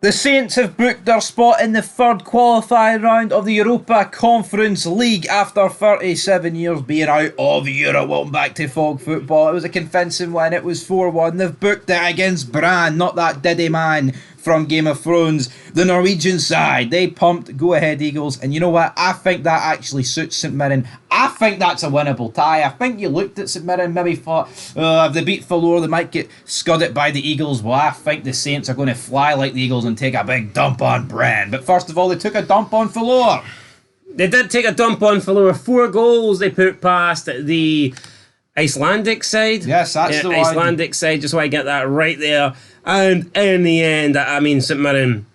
The Saints have booked their spot in the third qualifying round of the Europa Conference League after 37 years being out of Europe. Welcome back to Fog Football. It was a convincing win. It was 4-1. They've booked it against Bran, not that Diddy man from Game of Thrones. The Norwegian side, they pumped Go Ahead Eagles, and you know what? I think that actually suits St Mirren. I think that's a winnable tie. I think you looked at St Mirren, maybe thought, if they beat Valur, they might get scudded by the Eagles. Well, I think the Saints are going to fly like the Eagles and take a big dump on Bran. But first of all, they took a dump on Valur. They did take a dump on Valur. 4 goals they put past the Icelandic side. Yes, that's the one. Icelandic side, just want to get that right there. And in the end, I mean, St Mirren,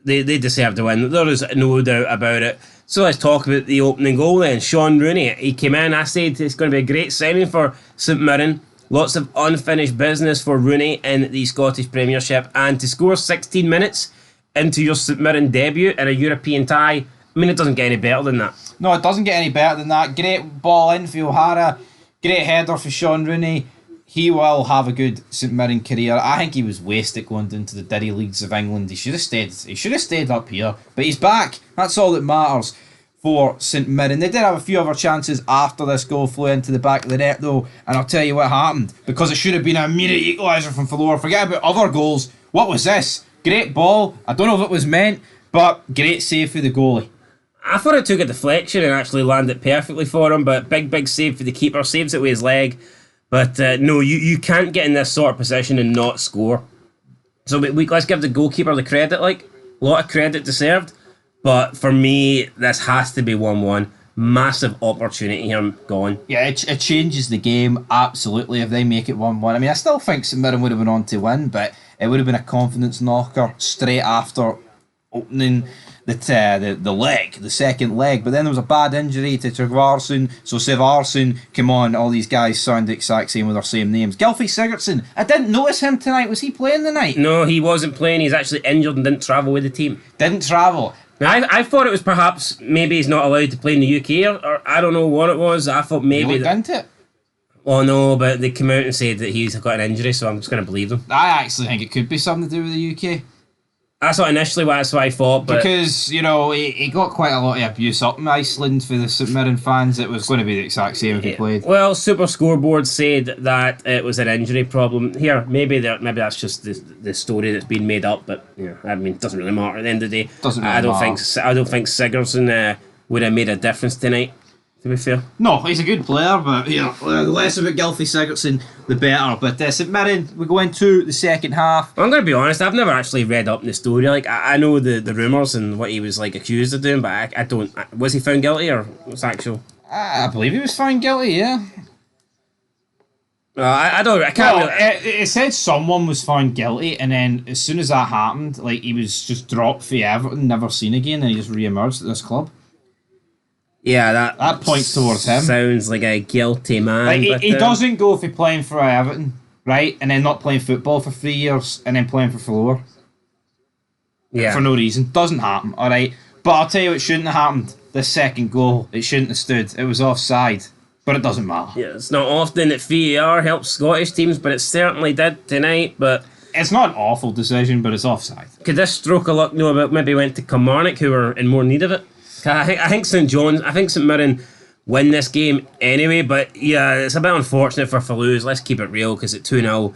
they deserve to win. There is no doubt about it. So let's talk about the opening goal then. Sean Rooney, he came in, I said it's going to be a great signing for St Mirren. Lots of unfinished business for Rooney in the Scottish Premiership. And to score 16 minutes into your St Mirren debut in a European tie, I mean, it doesn't get any better than that. No, it doesn't get any better than that. Great ball in for O'Hara. Great header for Sean Rooney. He will have a good St Mirren career. I think he was wasted going into the Diddy leagues of England. He should have stayed up here. But he's back. That's all that matters for St Mirren. They did have a few other chances after this goal flew into the back of the net though, and I'll tell you what happened, because it should have been an immediate equaliser from Valur. Forget about other goals. What was this? Great ball. I don't know if it was meant, but great save for the goalie. I thought it took a deflection and actually landed perfectly for him, but big save for the keeper. Saves it with his leg. But no, you can't get in this sort of position and not score. So let's give the goalkeeper the credit, like, a lot of credit deserved. But for me, this has to be 1-1. Massive opportunity here gone. Yeah, it changes the game, absolutely, if they make it 1-1. I mean, I still think St Mirren would have been on to win, but it would have been a confidence knocker straight after opening the second leg. But then there was a bad injury to Tryggvason, so Sivarsson, come on, all these guys sound the exact same with their same names. Gylfi Sigurdsson, I didn't notice him tonight. Was he playing tonight? No, he wasn't playing. He's actually injured and didn't travel with the team. Didn't travel. Now, I thought it was perhaps maybe he's not allowed to play in the UK, or I don't know what it was. I thought maybe... You looked into it? Oh no, but they came out and said that he's got an injury, so I'm just going to believe them. I actually think it could be something to do with the UK. That's what I thought. But because, you know, he got quite a lot of abuse up in Iceland for the St Mirren fans. It was going to be the exact same if he played. Well, Super Scoreboard said that it was an injury problem. Here, maybe that's just the story that's been made up, but I mean, it doesn't really matter at the end of the day. I don't think Sigurdsson would have made a difference tonight, to be fair. No, he's a good player, but the less about Gylfi Sigurdsson, the better. But St Mirren, we go into the second half. I'm going to be honest, I've never actually read up in the story. Like, I know the rumours and what he was like accused of doing, but I don't. Was he found guilty or what's actual? I believe he was found guilty. Yeah. I can't. It said someone was found guilty, and then as soon as that happened, like, he was just dropped for Everton, never seen again, and he just re-emerged at this club. Yeah, that points towards him. Sounds like a guilty man. Like, he doesn't go for playing for Everton, right, and then not playing football for 3 years, and then playing for Valur. Yeah. For no reason. Doesn't happen, alright? But I'll tell you what shouldn't have happened. The second goal, it shouldn't have stood. It was offside. But it doesn't matter. Yeah, it's not often that VAR helps Scottish teams, but it certainly did tonight. But it's not an awful decision, but it's offside. Could this stroke of luck know about maybe went to Kilmarnock, who were in more need of it? I think St Mirren win this game anyway, but yeah, it's a bit unfortunate for Fallouz. Let's keep it real, because at 2-0,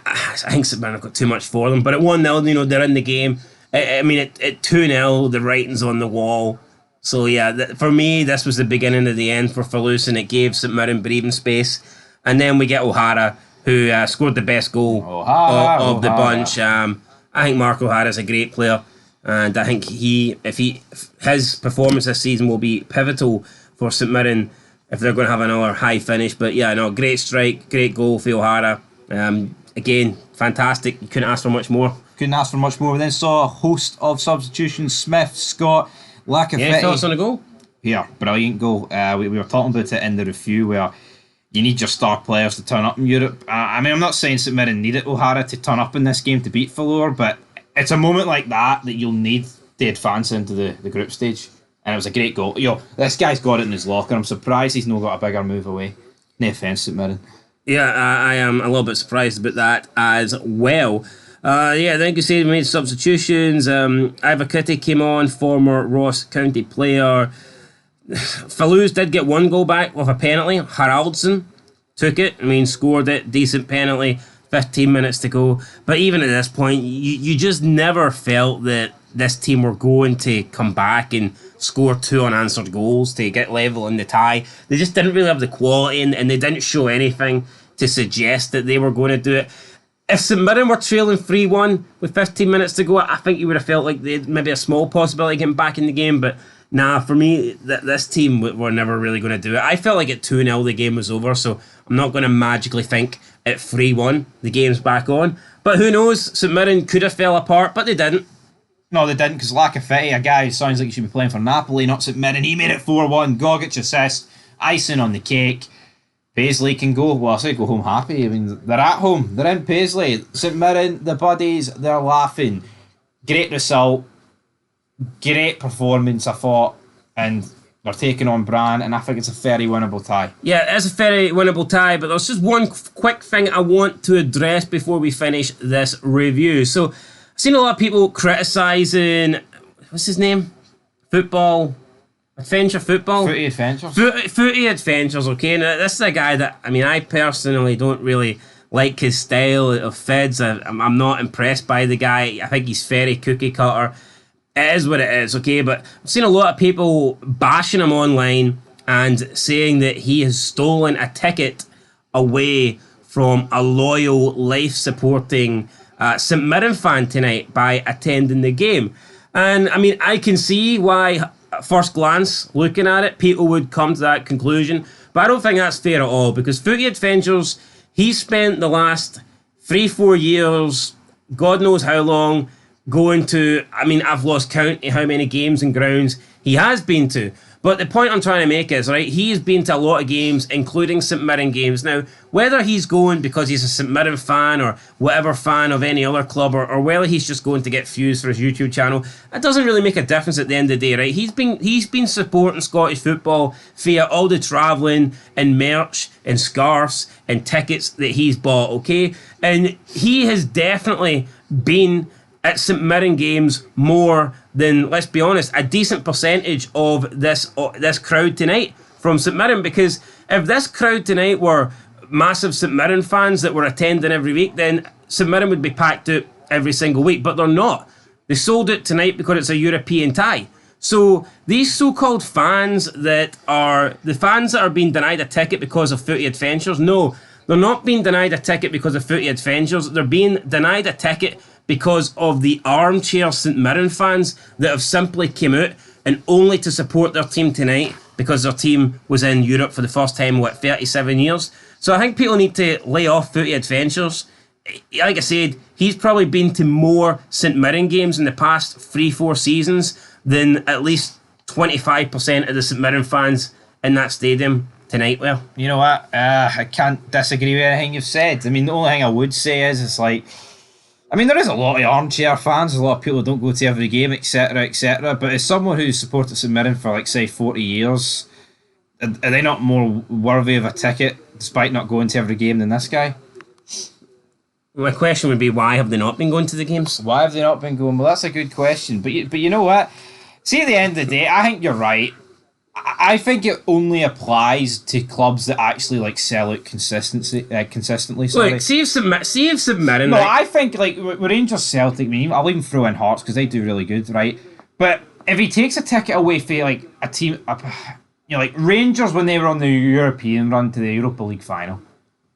I think St Mirren have got too much for them. But at 1-0, they're in the game. I mean, at 2-0, the writing's on the wall. So yeah, for me, this was the beginning of the end for Fallouz, and it gave St Mirren breathing space. And then we get O'Hara, who scored the best goal of the bunch. I think Mark O'Hara's a great player. And I think his performance this season will be pivotal for St Mirren if they're going to have another high finish. But yeah, no, great strike, great goal for O'Hara. Again, fantastic. You couldn't ask for much more. Couldn't ask for much more. We then saw a host of substitutions: Smith, Scott, Lacazette. Yeah, thoughts on the goal? Yeah, brilliant goal. We were talking about it in the review where you need your star players to turn up in Europe. I mean, I'm not saying St Mirren needed O'Hara to turn up in this game to beat Valur, but it's a moment like that you'll need to advance into the group stage. And it was a great goal. This guy's got it in his locker. I'm surprised he's not got a bigger move away. No offence, St Mirren. Yeah, I am a little bit surprised about that as well. Yeah, I think you said we made substitutions. Ivor Kitty came on, former Ross County player. Fallouz did get one goal back with a penalty. Haraldsson took it. I mean, scored it. Decent penalty. 15 minutes to go. But even at this point, you just never felt that this team were going to come back and score 2 unanswered goals to get level in the tie. They just didn't really have the quality, and they didn't show anything to suggest that they were going to do it. If St Mirren were trailing 3-1 with 15 minutes to go, I think you would have felt like they had maybe a small possibility of getting back in the game. But nah, for me, this team were never really going to do it. I felt like at 2-0 the game was over, so I'm not going to magically think at 3-1 the game's back on. But who knows, St Mirren could have fell apart, but they didn't. No, they didn't, because Lacafetti, a guy who sounds like he should be playing for Napoli, not St Mirren, he made it 4-1. Gogic assist, icing on the cake. Paisley can go, well, I say go home happy. I mean, they're at home. They're in Paisley. St Mirren, the buddies, they're laughing. Great result. Great performance, I thought. And they're taking on Brann, and I think it's a very winnable tie. Yeah, it's a very winnable tie, but there's just one quick thing I want to address before we finish this review. So, I've seen a lot of people criticising, what's his name? Adventure Football? Footy Adventures. Footy Adventures, okay? Now, this is a guy that, I mean, I personally don't really like his style of feds. I'm not impressed by the guy. I think he's very cookie cutter. It is what it is, okay? But I've seen a lot of people bashing him online and saying that he has stolen a ticket away from a loyal, life-supporting St Mirren fan tonight by attending the game. And, I mean, I can see why, at first glance, looking at it, people would come to that conclusion. But I don't think that's fair at all, because Footy Adventures, he spent the last 3-4 years, God knows how long, going to, I mean, I've lost count of how many games and grounds he has been to. But the point I'm trying to make is, right, he has been to a lot of games, including St Mirren games. Now, whether he's going because he's a St Mirren fan or whatever fan of any other club, or whether he's just going to get views for his YouTube channel, it doesn't really make a difference at the end of the day, right? He's been supporting Scottish football via all the travelling and merch and scarves and tickets that he's bought, okay? And he has definitely been at St Mirren games more than, let's be honest, a decent percentage of this crowd tonight from St Mirren, because if this crowd tonight were massive St Mirren fans that were attending every week, then St Mirren would be packed out every single week, but they're not. They sold it tonight because it's a European tie. So these so-called fans that are being denied a ticket because of Footy Adventures, no, they're not being denied a ticket because of Footy Adventures. They're being denied a ticket because of the armchair St Mirren fans that have simply came out and only to support their team tonight because their team was in Europe for the first time in, 37 years. So I think people need to lay off Footy Adventures. Like I said, he's probably been to more St Mirren games in the past 3-4 seasons than at least 25% of the St Mirren fans in that stadium tonight. Well, you know what? I can't disagree with anything you've said. I mean, the only thing I would say is it's like, I mean, there is a lot of armchair fans, a lot of people who don't go to every game, etc., etc. But as someone who's supported St Mirren for, like, say, 40 years, are they not more worthy of a ticket, despite not going to every game, than this guy? My question would be, why have they not been going to the games? Why have they not been going? Well, that's a good question. But you know what? See, at the end of the day, I think you're right. I think it only applies to clubs that actually like sell out consistently. Sorry. Look, see if St Mirren. No, I think like with Rangers, Celtic. I mean, I'll even throw in Hearts because they do really good, right? But if he takes a ticket away for like a team, like Rangers when they were on the European run to the Europa League final.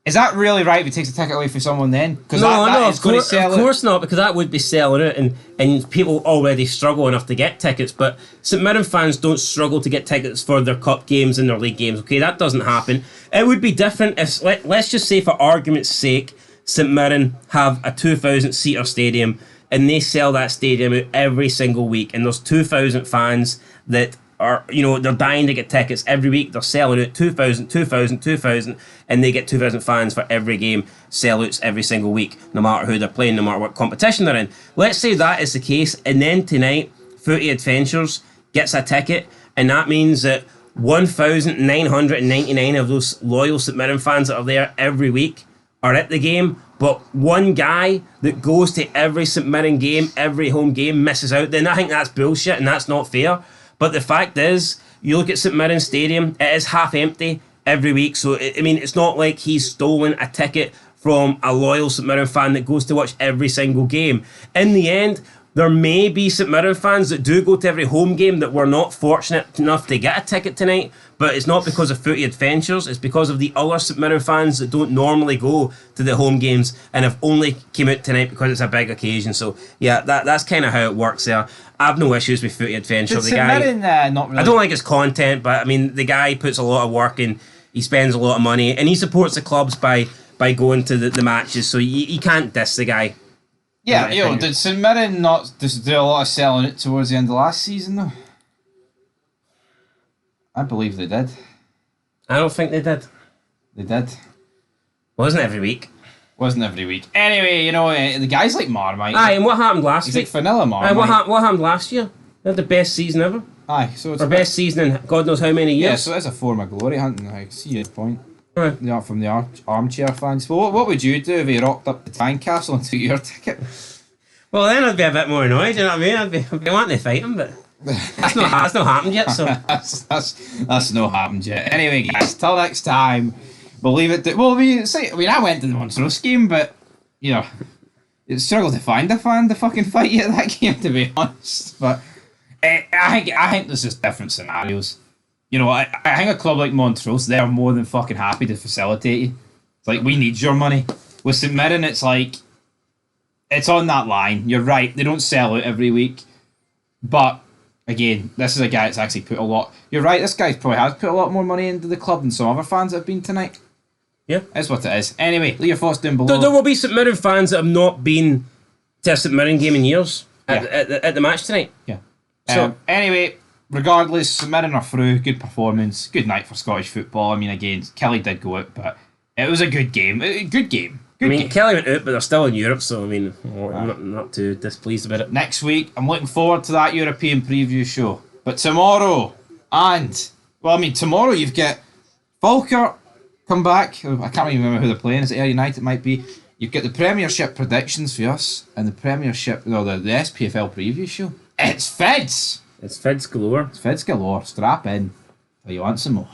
Is that really right if he takes a ticket away for someone then? Because of course not, because that would be selling out, and people already struggle enough to get tickets. But St Mirren fans don't struggle to get tickets for their cup games and their league games. Okay, that doesn't happen. It would be different if, let's just say for argument's sake, St Mirren have a 2,000-seater stadium and they sell that stadium out every single week, and there's 2,000 fans that are, they're dying to get tickets every week. They're selling out 2,000, and they get 2,000 fans for every game, sellouts every single week, no matter who they're playing, no matter what competition they're in. Let's say that is the case, and then tonight, Footy Adventures gets a ticket, and that means that 1,999 of those loyal St Mirren fans that are there every week are at the game, but one guy that goes to every St Mirren game, every home game, misses out, then I think that's bullshit and that's not fair. But the fact is, you look at St Mirren Stadium, it is half empty every week. So, I mean, it's not like he's stolen a ticket from a loyal St Mirren fan that goes to watch every single game. In the end, there may be St Mirren fans that do go to every home game that were not fortunate enough to get a ticket tonight, but it's not because of Footy Adventures, it's because of the other St Mirren fans that don't normally go to the home games and have only came out tonight because it's a big occasion. So yeah, that's kind of how it works there. I have no issues with Footy Adventure. Did St Mirren not really... I don't like his content, but I mean, the guy puts a lot of work in, he spends a lot of money, and he supports the clubs by going to the matches, so you can't diss the guy. Yeah, did St Mirren not just do a lot of selling it towards the end of last season, though? I believe they did. I don't think they did. They did. Wasn't every week. Wasn't every week. Anyway, the guy's like Marmite. Aye, and what happened last week? He's like vanilla Marmite. Aye, what happened last year? They had the best season ever. Aye, so it's... Our best season in God knows how many years. Yeah, so it's a form of glory hunting. I see your point. Right. Yeah, from the armchair fans. Well, what would you do if he rocked up the Tynecastle and took your ticket? Well, then I'd be a bit more annoyed, you know what I mean? I'd be wanting to fight him, but that's not happened yet, so... that's not happened yet. Anyway, guys, till next time, we'll leave it... I went to the Montrose game, but, it struggled to find a fan to fucking fight you at that game, to be honest. But I think there's just different scenarios. I think a club like Montrose, they're more than fucking happy to facilitate you. It's like, we need your money. With St Mirren, it's like, it's on that line. You're right, they don't sell out every week. But, again, this is a guy that's actually put a lot... You're right, this guy probably has put a lot more money into the club than some other fans that have been tonight. Yeah. That's what it is. Anyway, leave your thoughts down below. There will be St Mirren fans that have not been to a St Mirren game in years at the match tonight. Yeah. So anyway... Regardless, St Mirren are through. Good performance. Good night for Scottish football. I mean, again, Kelly did go out, but it was a good game. Good game. Kelly went out, but they're still in Europe, so I mean, I'm not too displeased about it. Next week, I'm looking forward to that European preview show. But tomorrow, tomorrow you've got Falkirk come back. I can't even remember who they're playing. Is it Ayr United? It might be. You've got the Premiership predictions for us and the Premiership, the SPFL preview show. It's Feds. It's Fids galore. It's Fids galore. Strap in. Or you want some more.